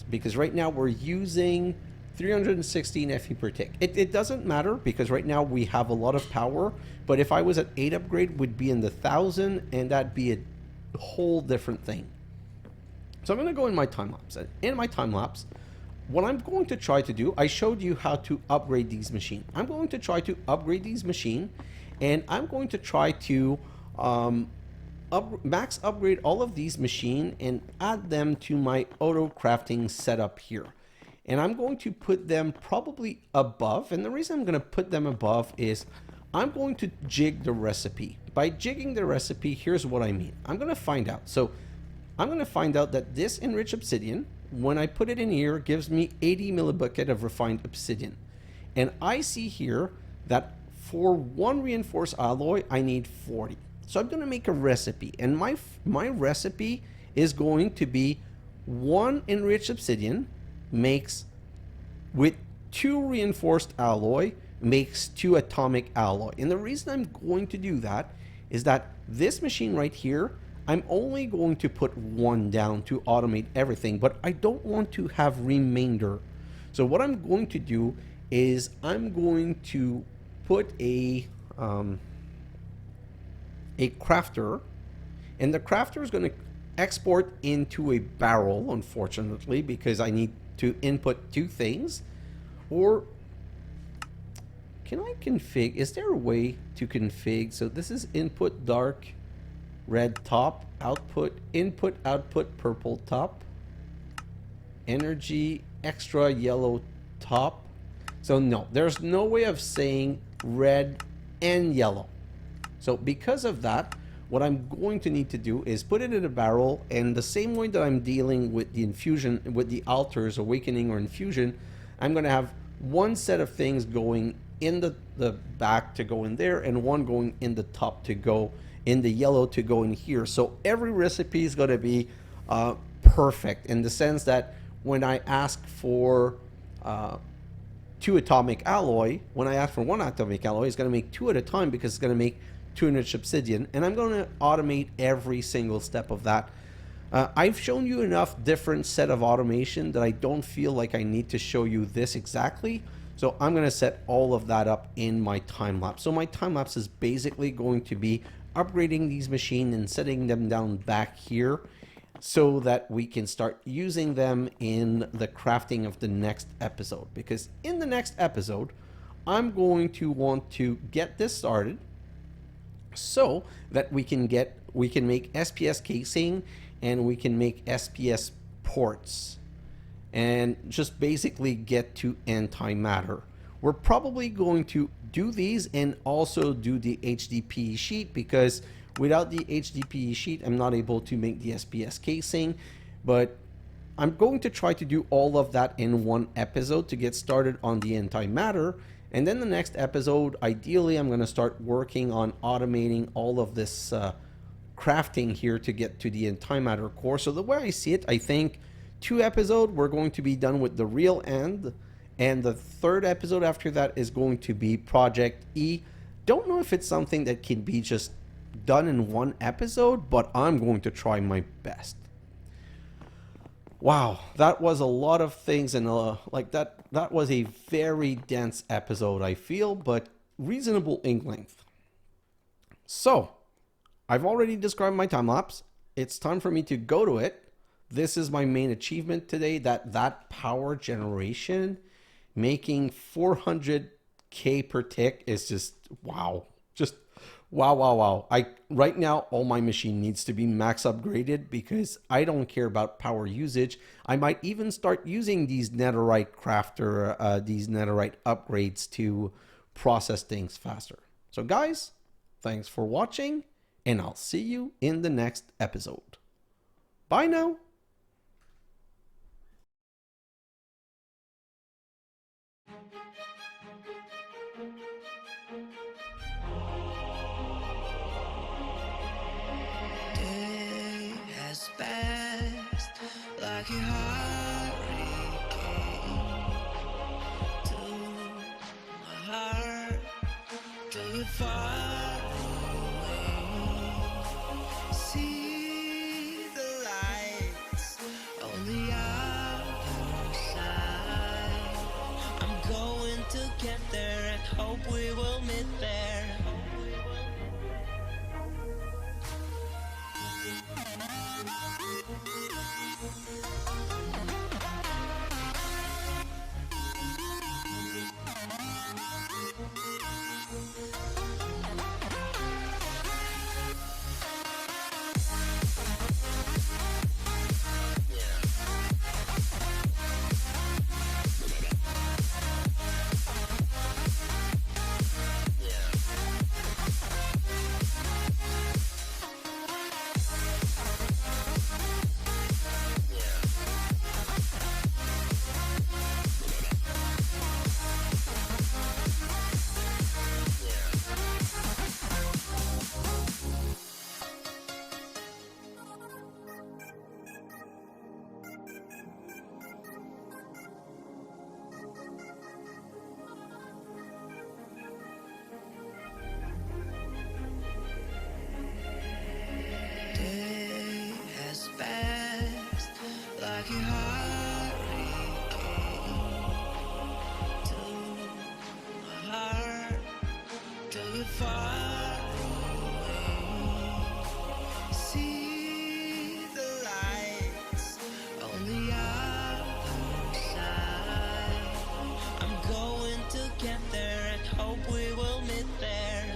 because right now we're using 316 FE per tick. It doesn't matter because right now we have a lot of power, but if I was at 8 upgrade, would be in the 1000, and that'd be a whole different thing. So I'm going to go in my time lapse. In my time lapse, what I'm going to try to do, I showed you how to upgrade these machines. I'm going to try to upgrade these machines, and I'm going to try to max upgrade all of these machines and add them to my Autocrafting setup here. And I'm going to put them probably above. And the reason I'm going to put them above is I'm going to jig the recipe. By jigging the recipe, here's what I mean. I'm going to find out. So I'm going to find out that this enriched obsidian, when I put it in here, gives me 80 millibucket of refined obsidian. And I see here that for 1 reinforced alloy, I need 40. So I'm going to make a recipe, and my recipe is going to be 1 enriched obsidian makes, with 2 reinforced alloy, makes 2 atomic alloy. And the reason I'm going to do that is that this machine right here, I'm only going to put 1 down to automate everything, but I don't want to have remainder. So what I'm going to do is I'm going to put a crafter, and the crafter is going to export into a barrel, unfortunately, because I need to input 2 things. Or can I config? Is there a way to config? So this is input dark red top, output input output purple top, energy extra yellow top. So no, there's no way of saying red and yellow. So because of that, what I'm going to need to do is put it in a barrel, and the same way that I'm dealing with the infusion, with the altars, awakening or infusion, I'm going to have 1 set of things going in the back to go in there, and 1 going in the top to go in the yellow to go in here. So every recipe is going to be perfect in the sense that when I ask for 2 atomic alloy. When I ask for 1 atomic alloy, it's going to make 2 at a time because it's going to make 200 obsidian, and I'm going to automate every single step of that. I've shown you enough different set of automation that I don't feel like I need to show you this exactly. So I'm going to set all of that up in my time lapse. So my time lapse is basically going to be upgrading these machines and setting them down back here so that we can start using them in the crafting of the next episode. Because in the next episode, I'm going to want to get this started so that we can make SPS casing and we can make SPS ports and just basically get to antimatter. We're probably going to do these and also do the HDPE sheet, because without the HDPE sheet, I'm not able to make the SPS casing. But I'm going to try to do all of that in one episode to get started on the antimatter. And then the next episode, ideally, I'm going to start working on automating all of this crafting here to get to the antimatter core. So the way I see it, I think 2 episodes, we're going to be done with the real end. And the 3rd episode after that is going to be Project E. Don't know if it's something that can be just done in 1 episode, but I'm going to try my best. Wow, that was a lot of things, and like that was a very dense episode, I feel, but reasonable in length. So, I've already described my time lapse. It's time for me to go to it. This is my main achievement today, that power generation, making 400k per tick is just wow. Just wow. Right now, all my machine needs to be max upgraded because I don't care about power usage. I might even start using these netherite crafter, these netherite upgrades to process things faster. So guys, thanks for watching, and I'll see you in the next episode. Bye now. Day has passed like a hurricane to my heart, till it far away. See the lights on the other side. I'm going to get there and hope we will meet there. Day has passed like a hurricane to my heart, till it far away. See the lights on the other side. I'm going to get there and hope we will meet there.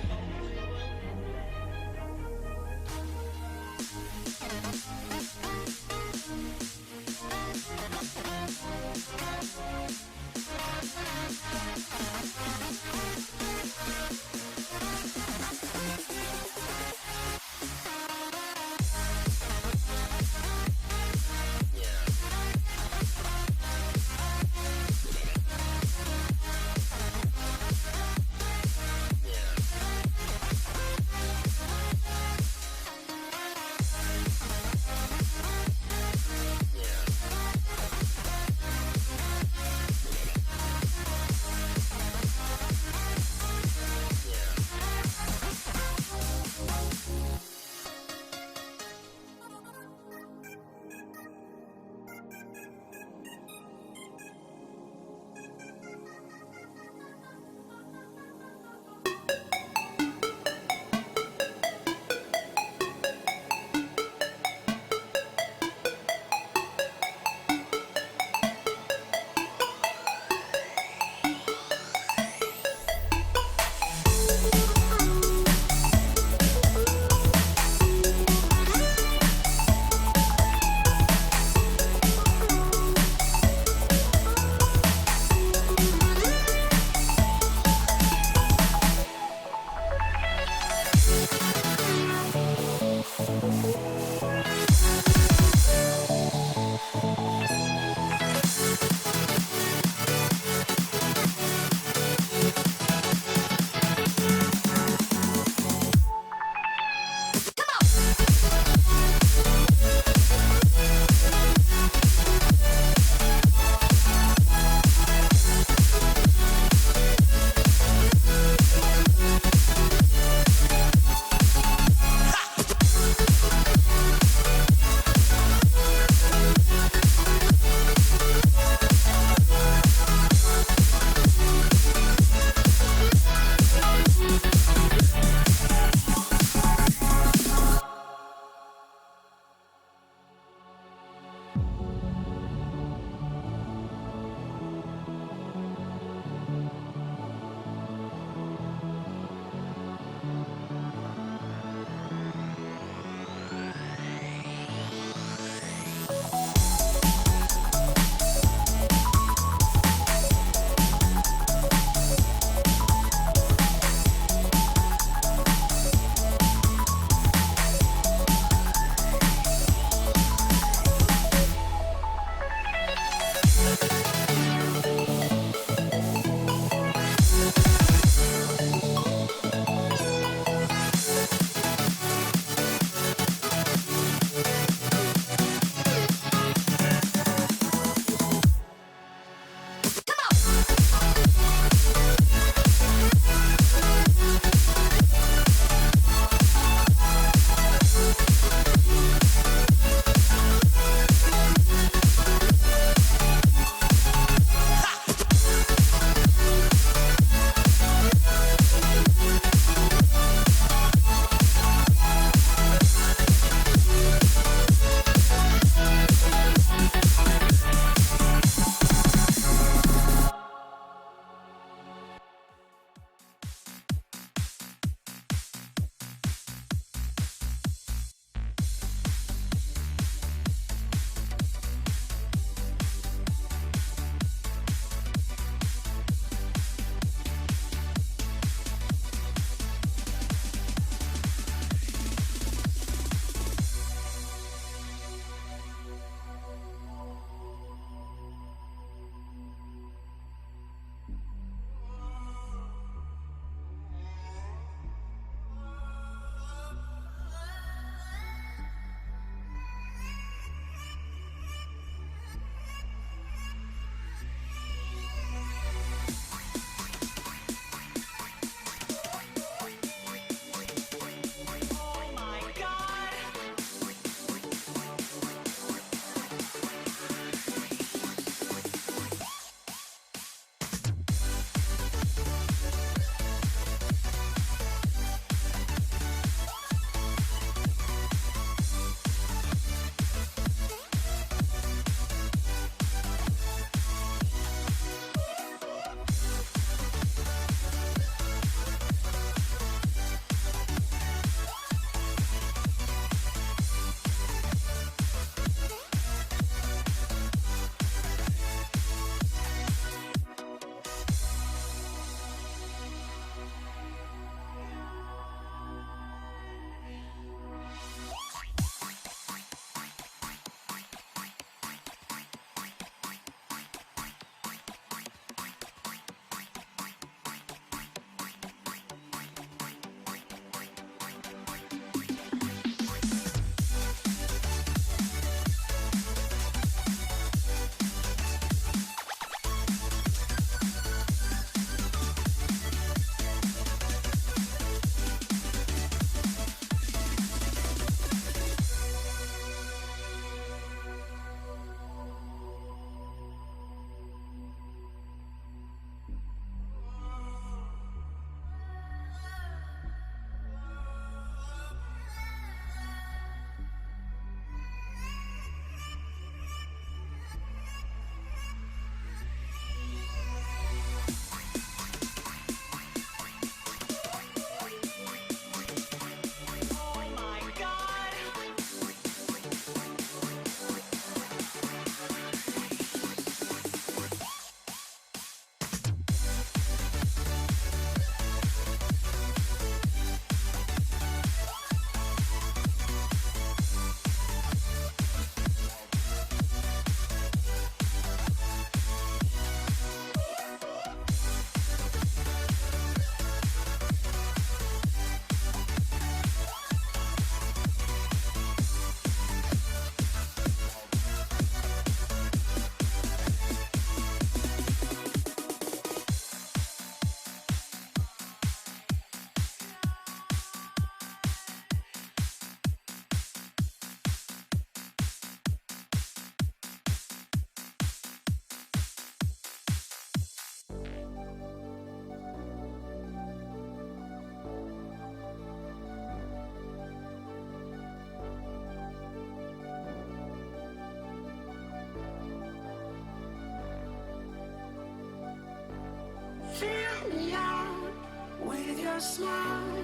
your smile.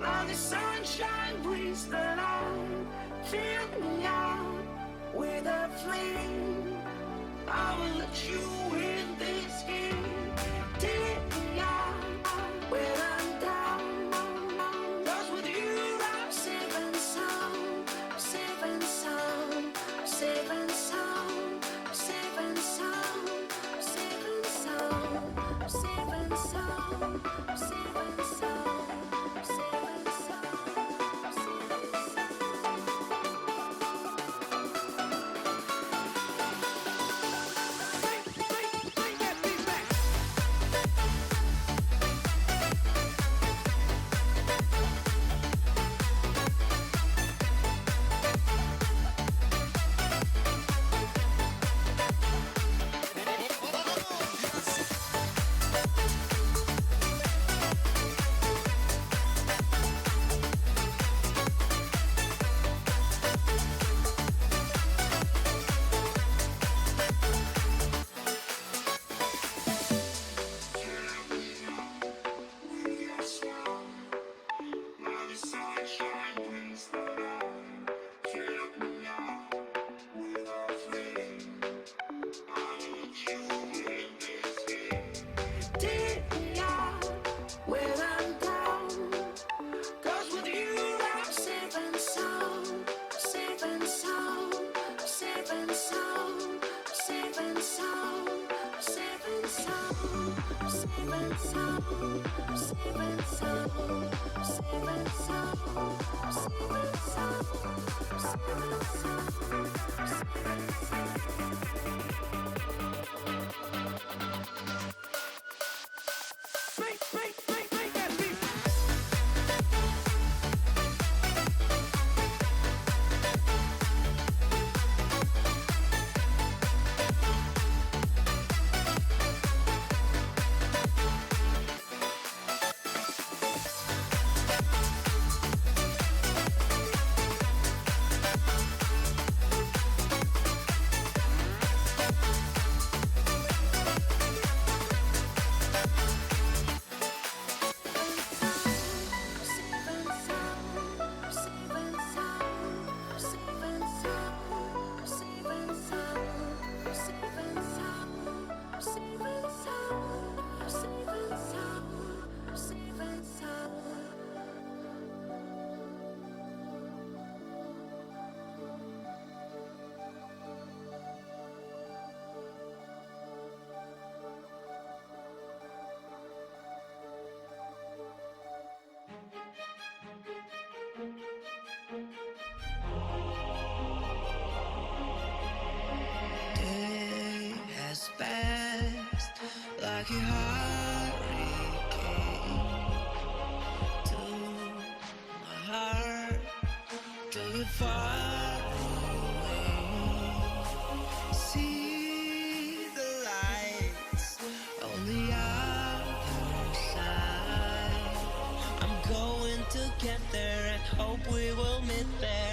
Now the sunshine brings the light. Fill me out with a flame. I will let you in this game. Take me out when I'm down. 'Cause with you I'm safe and sound. Safe and sound. Safe and sound. Safe and sound. Safe and sound. Safe and sound. Safe and sound. Safe and sound. Day has passed like a hurricane to my heart, till it far away. See the lights on the other side. I'm going to get there and hope we will meet there.